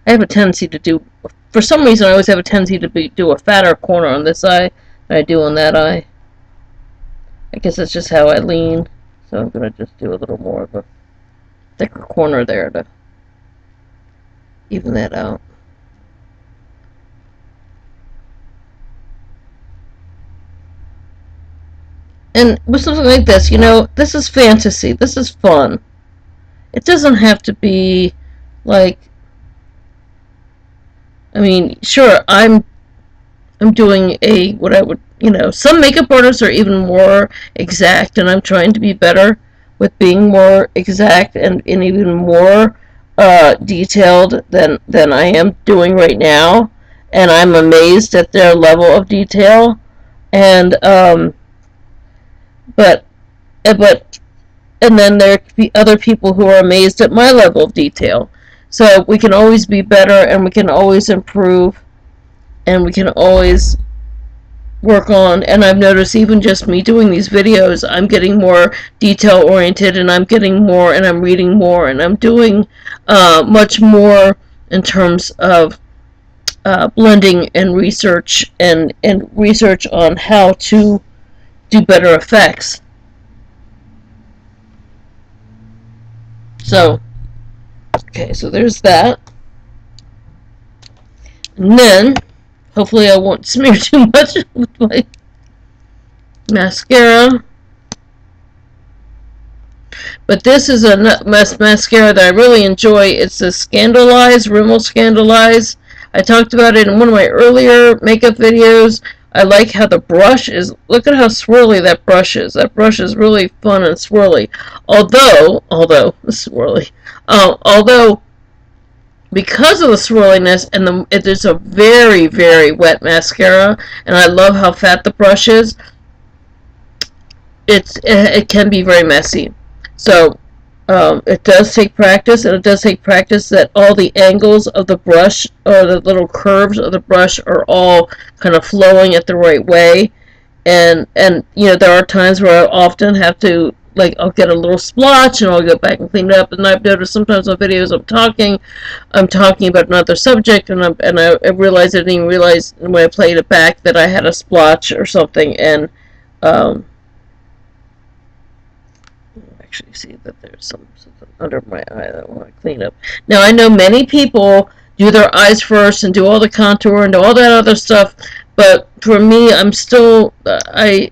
I have a tendency to do, for some reason I always have a tendency to do a fatter corner on this eye than I do on that eye. I guess that's just how I lean. So I'm going to just do a little more of a thicker corner there to even that out. And with something like this, you know, this is fantasy. This is fun. It doesn't have to be like, I mean, sure, I'm doing what I would, you know, some makeup artists are even more exact, and I'm trying to be better with being more exact and even more detailed than I am doing right now. And I'm amazed at their level of detail. And and then there could be other people who are amazed at my level of detail. So we can always be better, and we can always improve, and we can always work on, and I've noticed even just me doing these videos, I'm getting more detail oriented, and I'm getting more, and I'm reading more, and I'm doing much more in terms of blending and research and research on how to do better effects. So, okay, so there's that. And then, hopefully I won't smear too much with my mascara. But this is a mascara that I really enjoy. It's a Scandalize, Rimmel Scandalize. I talked about it in one of my earlier makeup videos. I like how the brush is, look at how swirly that brush is. That brush is really fun and swirly. Although, swirly. Although, because of the swirliness, and it is a very, very wet mascara, and I love how fat the brush is, it can be very messy. So, it does take practice, and it does take practice that all the angles of the brush, or the little curves of the brush, are all kind of flowing at the right way. And you know, there are times where I often have to, like, I'll get a little splotch, and I'll go back and clean it up. And I've noticed sometimes on videos I'm talking about another subject, and I realized I didn't even realize when I played it back that I had a splotch or something, and actually see that there's something under my eye that I want to clean up. Now, I know many people do their eyes first and do all the contour and do all that other stuff, but for me, I'm still, I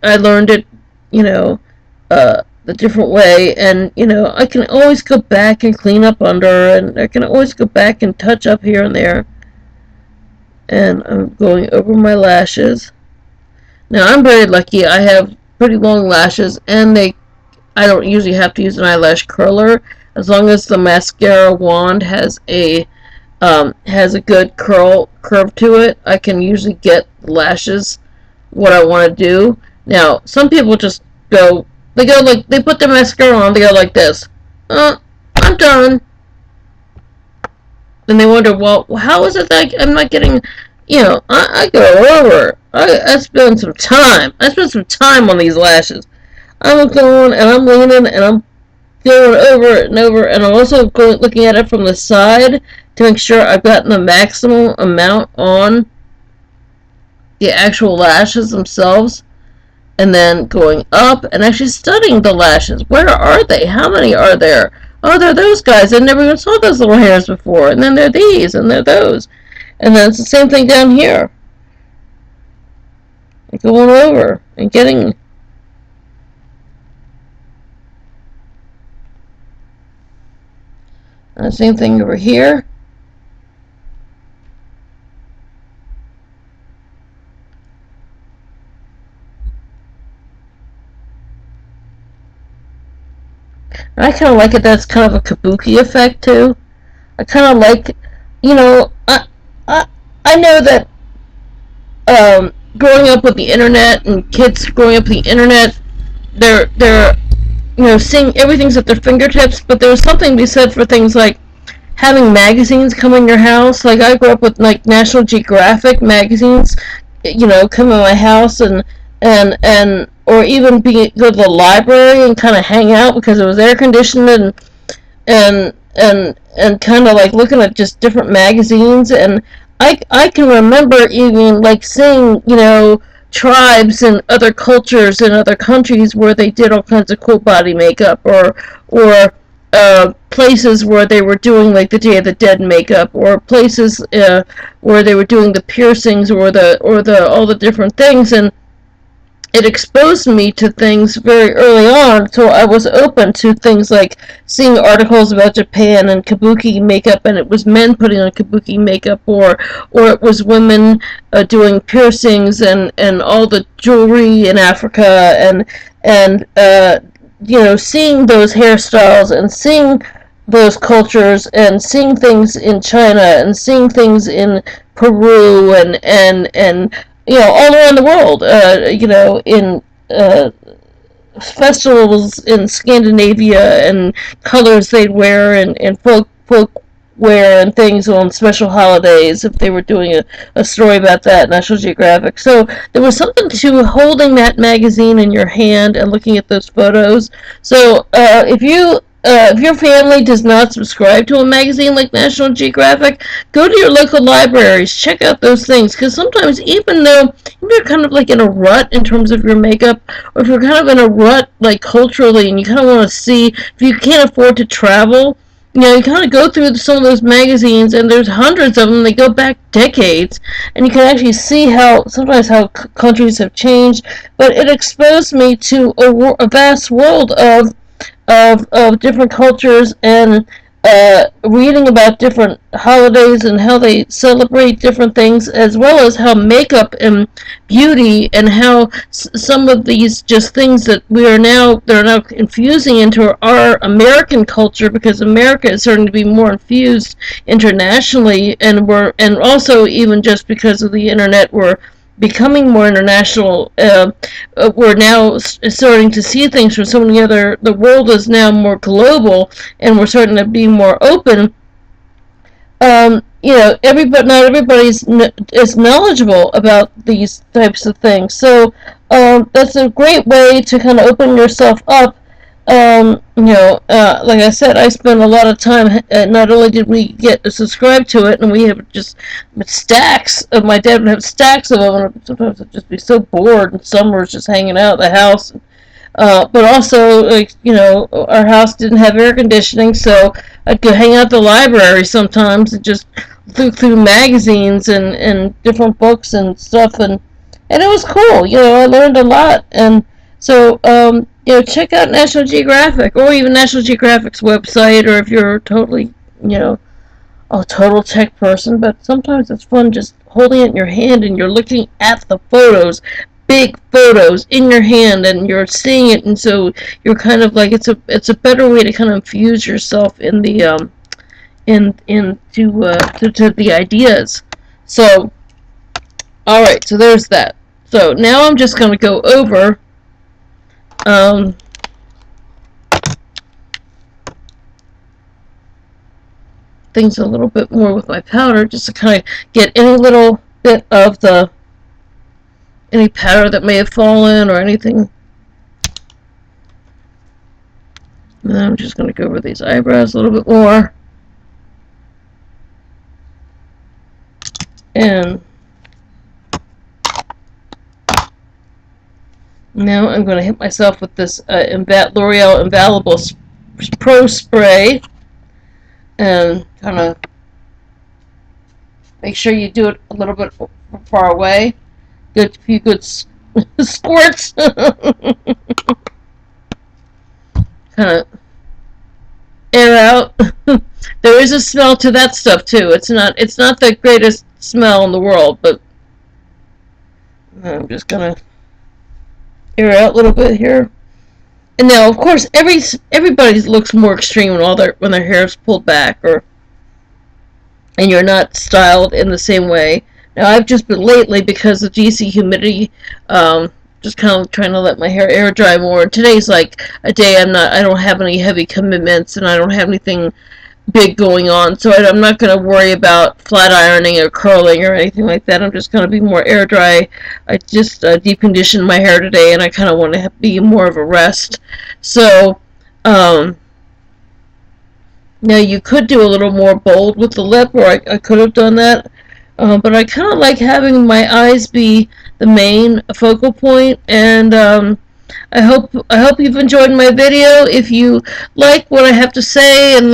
learned it, you know, the different way, and, you know, I can always go back and clean up under, and I can always go back and touch up here and there. And I'm going over my lashes. Now, I'm very lucky. I have pretty long lashes, and I don't usually have to use an eyelash curler, as long as the mascara wand has a good curve to it. I can usually get lashes what I want to do. Now, some people just go, they put their mascara on, they go like this. I'm done. Then they wonder, well, how is it that I'm not getting, you know, I go over. I spend some time. I spend some time on these lashes. I'm going and I'm leaning and I'm going over it and over, and I'm also looking at it from the side to make sure I've gotten the maximum amount on the actual lashes themselves, and then going up and actually studying the lashes. Where are they? How many are there? Oh, they're those guys. I never even saw those little hairs before. And then they're these, and they're those. And then it's the same thing down here. Going over and getting... same thing over here. And I kind of like it. That's kind of a kabuki effect too. I kind of like, you know, I know that growing up with the internet and kids growing up with the internet, they're you know, seeing everything's at their fingertips, but there's something to be said for things like having magazines come in your house. Like, I grew up with, like, National Geographic magazines, you know, come in my house, and or even go to the library and kind of hang out because it was air conditioned, and kind of like looking at just different magazines. And I can remember even like seeing, you know, tribes and other cultures in other countries where they did all kinds of cool body makeup, or places where they were doing like the Day of the Dead makeup, or places where they were doing the piercings, or all the different things. And it exposed me to things very early on, so I was open to things like seeing articles about Japan and kabuki makeup, and it was men putting on kabuki makeup, or it was women doing piercings and all the jewelry in Africa, and you know, seeing those hairstyles and seeing those cultures and seeing things in China and seeing things in Peru and you know, all around the world, you know, in festivals in Scandinavia, and colors they'd wear, and folk wear and things on special holidays if they were doing a story about that, National Geographic. So there was something to holding that magazine in your hand and looking at those photos. So if your family does not subscribe to a magazine like National Geographic, go to your local libraries, check out those things, because sometimes even though you're kind of like in a rut in terms of your makeup, or if you're kind of in a rut like culturally and you kind of want to see, if you can't afford to travel, you kind of go through some of those magazines, and there's hundreds of them. They go back decades, and you can actually see how sometimes how countries have changed. But it exposed me to a vast world of different cultures, and reading about different holidays and how they celebrate different things, as well as how makeup and beauty and how some of these just things that they're now infusing into our American culture, because America is starting to be more infused internationally, and also even just because of the internet, we're becoming more international. We're now starting to see things from so many other. The world is now more global, and we're starting to be more open. Not everybody is knowledge,able about these types of things. So that's a great way to kind of open yourself up. Like I said, I spent a lot of time. Not only did we get to subscribe to it, and we have just stacks of. My dad would have stacks of them, and sometimes I'd just be so bored in summers, just hanging out at the house. But also, our house didn't have air conditioning, so I'd go hang out at the library sometimes and just look through magazines and different books and stuff, and it was cool. I learned a lot, and so check out National Geographic, or even National Geographic's website, or if you're totally, a total tech person. But sometimes it's fun just holding it in your hand and you're looking at the photos, big photos in your hand, and you're seeing it, and so you're kind of like, it's a better way to kind of infuse yourself in the to the ideas. So, all right, so there's that. So now I'm just going to go over things a little bit more with my powder, just to kind of get any little bit of any powder that may have fallen or anything. And then I'm just going to go over these eyebrows a little bit more. And now I'm going to hit myself with this L'Oreal Infallible Pro Spray, and kind of make sure you do it a little bit far away. Get a few good squirts. Kind of air out. There is a smell to that stuff too. It's not the greatest smell in the world, but I'm just gonna air out a little bit here. And now, of course, everybody looks more extreme when their hair is pulled back, and you're not styled in the same way. Now, I've just been lately, because of DC humidity, just kind of trying to let my hair air dry more. And today's like a day I don't have any heavy commitments, and I don't have anything big going on, so I'm not going to worry about flat ironing or curling or anything like that. I'm just going to be more air dry. I just deep conditioned my hair today, and I kind of want to be more of a rest. So now you could do a little more bold with the lip, or I could have done that, but I kind of like having my eyes be the main focal point. And I hope you've enjoyed my video. If you like what I have to say, and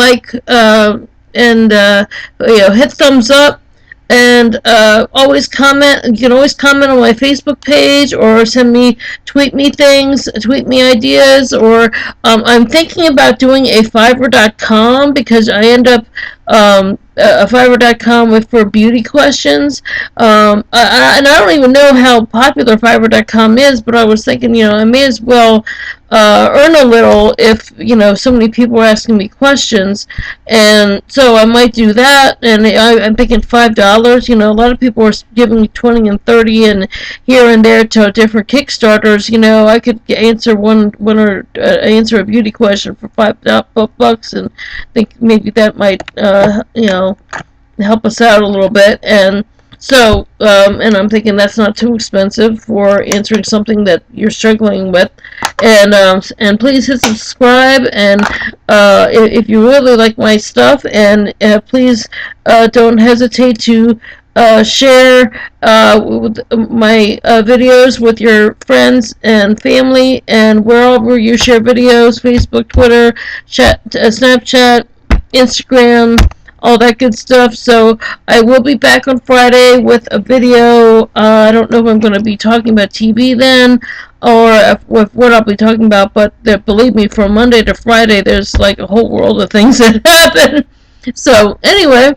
hit thumbs up, and always comment. You can always comment on my Facebook page, or tweet me things, tweet me ideas, or I'm thinking about doing a Fiverr.com, because I end up a Fiverr.com for beauty questions. And I don't even know how popular Fiverr.com is, but I was thinking, I may as well earn a little if, so many people are asking me questions. And so I might do that. And I'm thinking $5. A lot of people are giving me 20 and 30 and here and there to different Kickstarters. I could answer answer a beauty question for $5 and think maybe that might help us out a little bit. And so, and I'm thinking that's not too expensive for answering something that you're struggling with. And please hit subscribe. And if you really like my stuff, and please don't hesitate to share my videos with your friends and family, and wherever you share videos, Facebook, Twitter, Snapchat, Instagram, all that good stuff. So I will be back on Friday with a video. I don't know if I'm going to be talking about TV then, or with what I'll be talking about, but believe me, from Monday to Friday, there's like a whole world of things that happen. So anyway,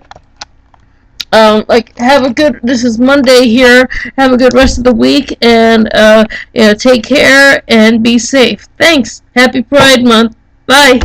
this is Monday here. Have a good rest of the week, and take care and be safe. Thanks. Happy Pride Month. Bye.